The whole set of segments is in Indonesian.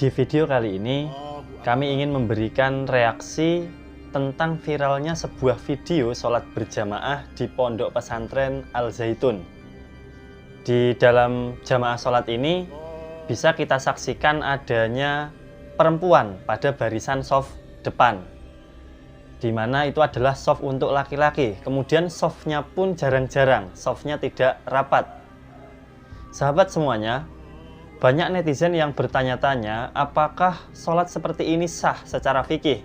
Di video kali ini, kami ingin memberikan reaksi tentang viralnya sebuah video sholat berjamaah di Pondok Pesantren Al Zaitun. Di dalam jamaah sholat ini, bisa kita saksikan adanya perempuan pada barisan shaf depan, di mana itu adalah shaf untuk laki-laki. Kemudian shafnya pun jarang-jarang, shafnya tidak rapat. Sahabat semuanya, banyak netizen yang bertanya-tanya apakah sholat seperti ini sah secara fikih.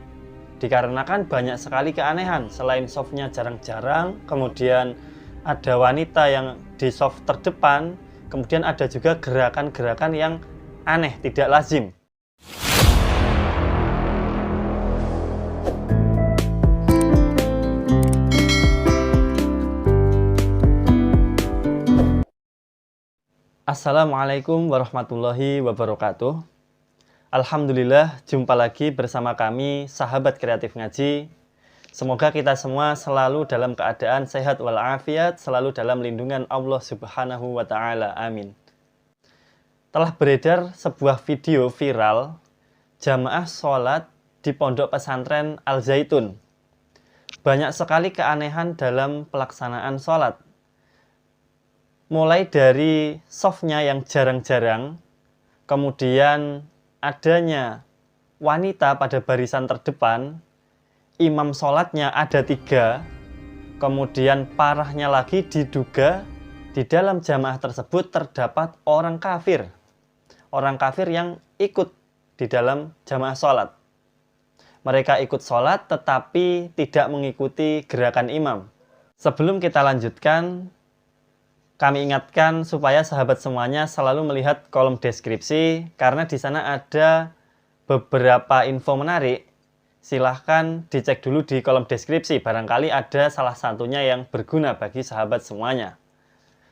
Dikarenakan banyak sekali keanehan, selain shafnya jarang-jarang, kemudian ada wanita yang di shaf terdepan, kemudian ada juga gerakan-gerakan yang aneh, tidak lazim. Assalamualaikum warahmatullahi wabarakatuh. Alhamdulillah, jumpa lagi bersama kami sahabat kreatif ngaji. Semoga kita semua selalu dalam keadaan sehat walafiat, selalu dalam lindungan Allah Subhanahu wa Ta'ala. Amin. Telah beredar sebuah video viral jamaah sholat di Pondok Pesantren Al Zaitun. Banyak sekali keanehan dalam pelaksanaan sholat. Mulai dari shafnya yang jarang-jarang, kemudian adanya wanita pada barisan terdepan, imam sholatnya ada 3, kemudian parahnya lagi diduga di dalam jamaah tersebut terdapat orang kafir yang ikut di dalam jamaah sholat. Mereka ikut sholat tetapi tidak mengikuti gerakan imam. Sebelum kita lanjutkan, kami ingatkan supaya sahabat semuanya selalu melihat kolom deskripsi, karena di sana ada beberapa info menarik. Silahkan dicek dulu di kolom deskripsi, barangkali ada salah satunya yang berguna bagi sahabat semuanya.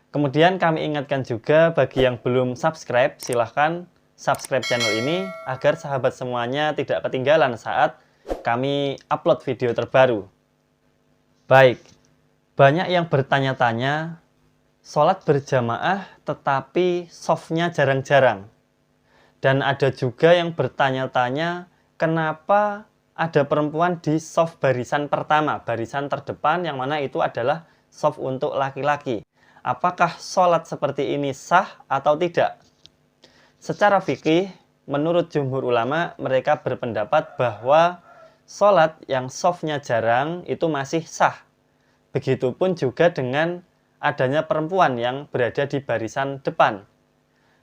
Kemudian kami ingatkan juga bagi yang belum subscribe, silahkan subscribe channel ini agar sahabat semuanya tidak ketinggalan saat kami upload video terbaru. Baik, banyak yang bertanya-tanya, sholat berjamaah tetapi shafnya jarang-jarang. Dan ada juga yang bertanya-tanya kenapa ada perempuan di shaf barisan pertama, barisan terdepan, yang mana itu adalah shaf untuk laki-laki. Apakah sholat seperti ini sah atau tidak? Secara fikih, menurut jumhur ulama, mereka berpendapat bahwa sholat yang shafnya jarang itu masih sah. Begitupun juga dengan adanya perempuan yang berada di barisan depan,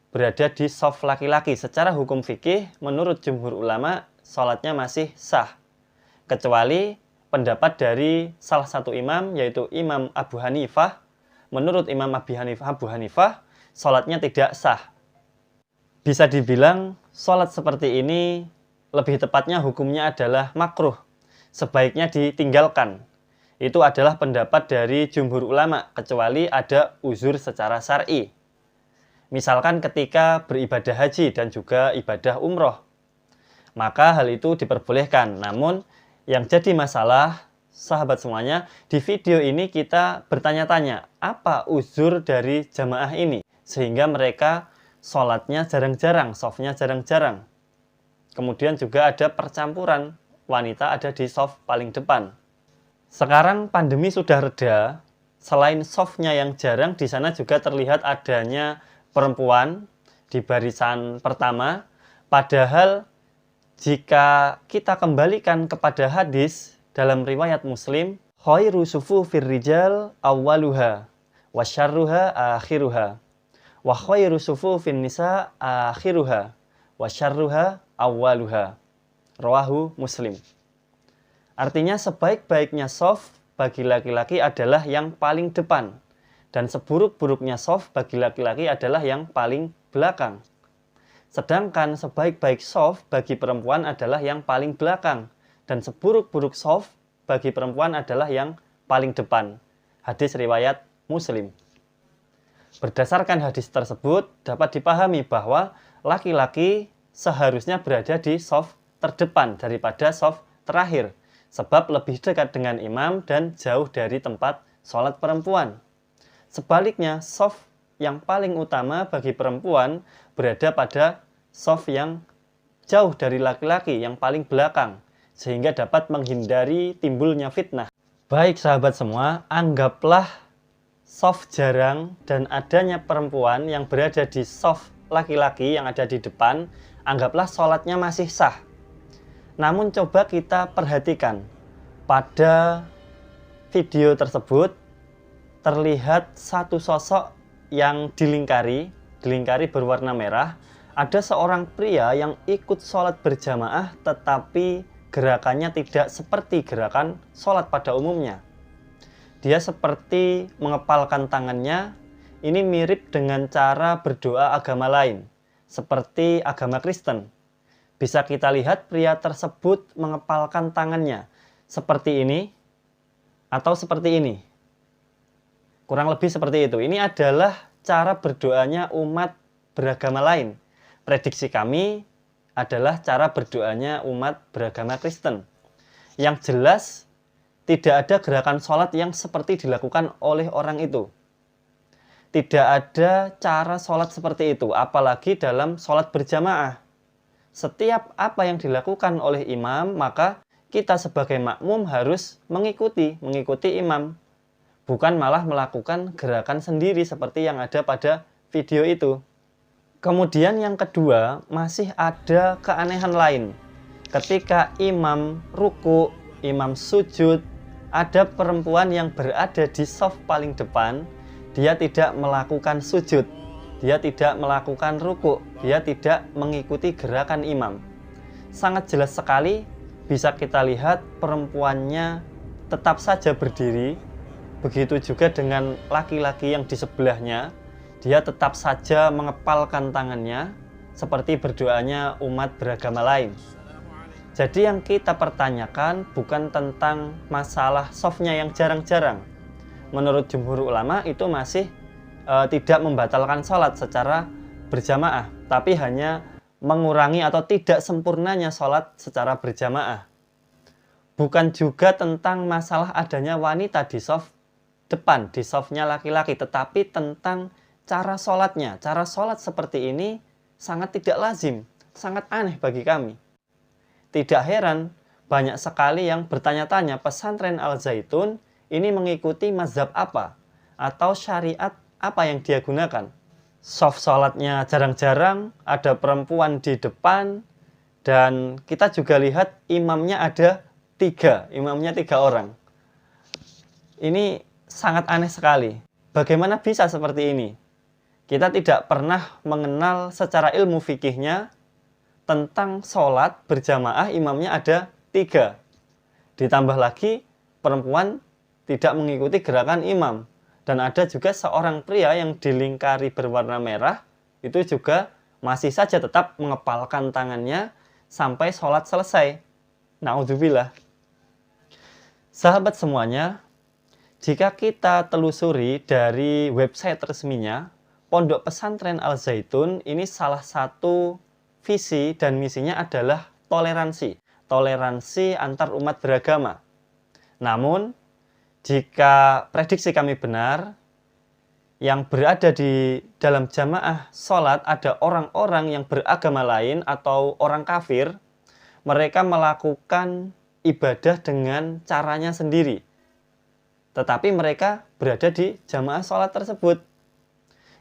berada di shaf laki-laki. Secara hukum fikih, menurut jumhur ulama, sholatnya masih sah. Kecuali pendapat dari salah satu imam, yaitu Imam Abu Hanifah. Menurut Imam Abu Hanifah, sholatnya tidak sah. Bisa dibilang, sholat seperti ini, lebih tepatnya hukumnya adalah makruh. Sebaiknya ditinggalkan. Itu adalah pendapat dari jumhur ulama, kecuali ada uzur secara syar'i. Misalkan ketika beribadah haji dan juga ibadah umroh, maka hal itu diperbolehkan. Namun yang jadi masalah, sahabat semuanya, di video ini kita bertanya-tanya, apa uzur dari jamaah ini? Sehingga mereka sholatnya jarang-jarang, shafnya jarang-jarang. Kemudian juga ada percampuran, wanita ada di shaf paling depan. Sekarang pandemi sudah reda, selain shafnya yang jarang, di sana juga terlihat adanya perempuan di barisan pertama. Padahal jika kita kembalikan kepada hadis dalam riwayat Muslim, khairu sufufir rijal awwaluha wa syarruha akhiruha wa khairu sufufin nisa akhiruha wa syarruha awwaluha. Rawahu Muslim. Artinya sebaik-baiknya shaf bagi laki-laki adalah yang paling depan, dan seburuk-buruknya shaf bagi laki-laki adalah yang paling belakang. Sedangkan sebaik-baik shaf bagi perempuan adalah yang paling belakang, dan seburuk-buruk shaf bagi perempuan adalah yang paling depan. Hadis riwayat Muslim. Berdasarkan hadis tersebut, dapat dipahami bahwa laki-laki seharusnya berada di shaf terdepan daripada shaf terakhir, sebab lebih dekat dengan imam dan jauh dari tempat sholat perempuan. Sebaliknya, shaf yang paling utama bagi perempuan berada pada shaf yang jauh dari laki-laki yang paling belakang, sehingga dapat menghindari timbulnya fitnah. Baik sahabat semua, anggaplah shaf jarang dan adanya perempuan yang berada di shaf laki-laki yang ada di depan, anggaplah sholatnya masih sah. Namun coba kita perhatikan, pada video tersebut terlihat satu sosok yang dilingkari berwarna merah. Ada seorang pria yang ikut sholat berjamaah tetapi gerakannya tidak seperti gerakan sholat pada umumnya. Dia seperti mengepalkan tangannya. Ini mirip dengan cara berdoa agama lain, seperti agama Kristen. Bisa kita lihat pria tersebut mengepalkan tangannya seperti ini atau seperti ini. Kurang lebih seperti itu. Ini adalah cara berdoanya umat beragama lain. Prediksi kami adalah cara berdoanya umat beragama Kristen. Yang jelas tidak ada gerakan sholat yang seperti dilakukan oleh orang itu. Tidak ada cara sholat seperti itu, apalagi dalam sholat berjamaah. Setiap apa yang dilakukan oleh imam, maka kita sebagai makmum harus mengikuti imam. Bukan malah melakukan gerakan sendiri seperti yang ada pada video itu. Kemudian yang kedua, masih ada keanehan lain. Ketika imam ruku, imam sujud, ada perempuan yang berada di shaf paling depan, dia tidak melakukan sujud, dia tidak melakukan ruku, dia tidak mengikuti gerakan imam. Sangat jelas sekali bisa kita lihat perempuannya tetap saja berdiri. Begitu juga dengan laki-laki yang di sebelahnya, dia tetap saja mengepalkan tangannya seperti berdoanya umat beragama lain. Jadi yang kita pertanyakan bukan tentang masalah shafnya yang jarang-jarang. Menurut jumhur ulama itu masih tidak membatalkan sholat secara berjamaah, tapi hanya mengurangi atau tidak sempurnanya sholat secara berjamaah. Bukan juga tentang masalah adanya wanita di shaf depan, di shafnya laki-laki, tetapi tentang cara sholatnya. Cara sholat seperti ini sangat tidak lazim, sangat aneh bagi kami. Tidak heran, banyak sekali yang bertanya-tanya pesantren Al-Zaitun ini mengikuti mazhab apa atau syariat apa yang dia gunakan. Shaf sholatnya jarang-jarang, ada perempuan di depan, dan kita juga lihat imamnya ada imamnya tiga orang. Ini sangat aneh sekali. Bagaimana bisa seperti ini? Kita tidak pernah mengenal secara ilmu fikihnya tentang sholat berjamaah imamnya ada 3. Ditambah lagi perempuan tidak mengikuti gerakan imam. Dan ada juga seorang pria yang dilingkari berwarna merah, itu juga masih saja tetap mengepalkan tangannya sampai sholat selesai. Na'udzubillah. Sahabat semuanya, jika kita telusuri dari website resminya, Pondok Pesantren Al-Zaitun ini salah satu visi dan misinya adalah toleransi antar umat beragama. Namun, jika prediksi kami benar, yang berada di dalam jamaah sholat ada orang-orang yang beragama lain atau orang kafir, mereka melakukan ibadah dengan caranya sendiri. Tetapi mereka berada di jamaah sholat tersebut.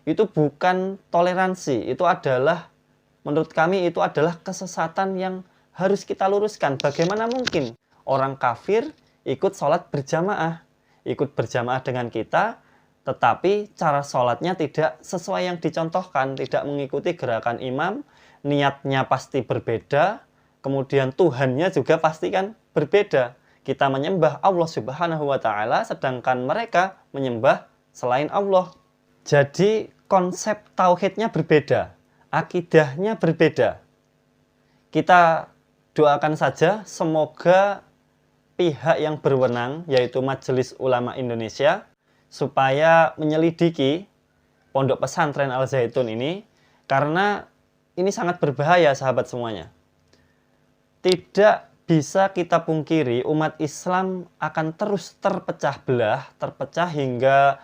Itu bukan toleransi, itu adalah, menurut kami itu adalah kesesatan yang harus kita luruskan. Bagaimana mungkin orang kafir ikut sholat berjamaah, ikut berjamaah dengan kita, tetapi cara sholatnya tidak sesuai yang dicontohkan, tidak mengikuti gerakan imam, niatnya pasti berbeda, kemudian Tuhannya juga pasti kan berbeda. Kita menyembah Allah Subhanahu wa Ta'ala, sedangkan mereka menyembah selain Allah. Jadi konsep tauhidnya berbeda, akidahnya berbeda. Kita doakan saja semoga pihak yang berwenang, yaitu Majelis Ulama Indonesia, supaya menyelidiki Pondok Pesantren Al-Zaitun ini, karena ini sangat berbahaya sahabat semuanya. Tidak bisa kita pungkiri umat Islam akan terus terpecah belah, terpecah hingga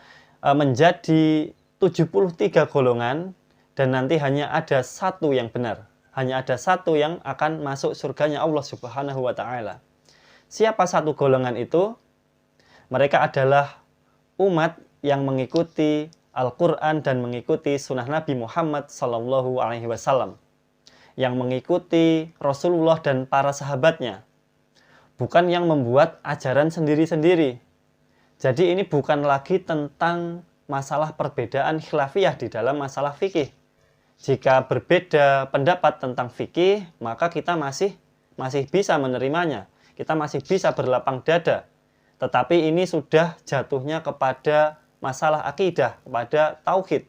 menjadi 73 golongan, dan nanti hanya ada satu yang benar, hanya ada satu yang akan masuk surganya Allah Subhanahu wa Ta'ala. Siapa satu golongan itu? Mereka adalah umat yang mengikuti Al-Quran dan mengikuti sunnah Nabi Muhammad Sallallahu Alaihi Wasallam, yang mengikuti Rasulullah dan para sahabatnya, bukan yang membuat ajaran sendiri-sendiri. Jadi ini bukan lagi tentang masalah perbedaan khilafiyah di dalam masalah fikih. Jika berbeda pendapat tentang fikih, maka kita masih bisa menerimanya. Kita masih bisa berlapang dada. Tetapi ini sudah jatuhnya kepada masalah akidah, kepada tauhid.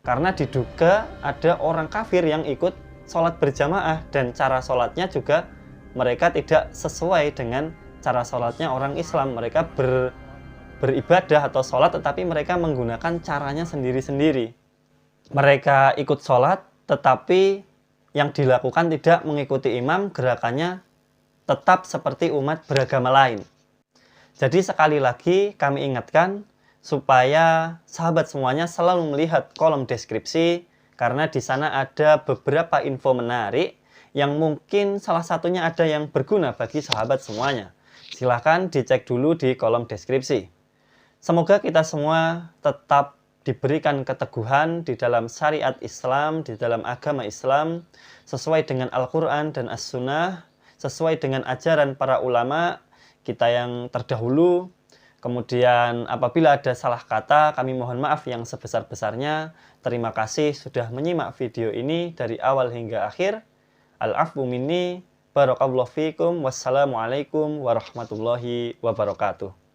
Karena diduga ada orang kafir yang ikut sholat berjamaah dan cara sholatnya juga mereka tidak sesuai dengan cara sholatnya orang Islam. Mereka beribadah atau sholat tetapi mereka menggunakan caranya sendiri-sendiri. Mereka ikut sholat, tetapi yang dilakukan tidak mengikuti imam, gerakannya tetap seperti umat beragama lain. Jadi sekali lagi kami ingatkan supaya sahabat semuanya selalu melihat kolom deskripsi, karena di sana ada beberapa info menarik yang mungkin salah satunya ada yang berguna bagi sahabat semuanya. Silahkan dicek dulu di kolom deskripsi. Semoga kita semua tetap diberikan keteguhan di dalam syariat Islam, di dalam agama Islam, sesuai dengan Al-Quran dan As-Sunnah, sesuai dengan ajaran para ulama kita yang terdahulu. Kemudian apabila ada salah kata, kami mohon maaf yang sebesar-besarnya. Terima kasih sudah menyimak video ini dari awal hingga akhir. Al-afwu minni, barakallahu fikum, wassalamualaikum warahmatullahi wabarakatuh.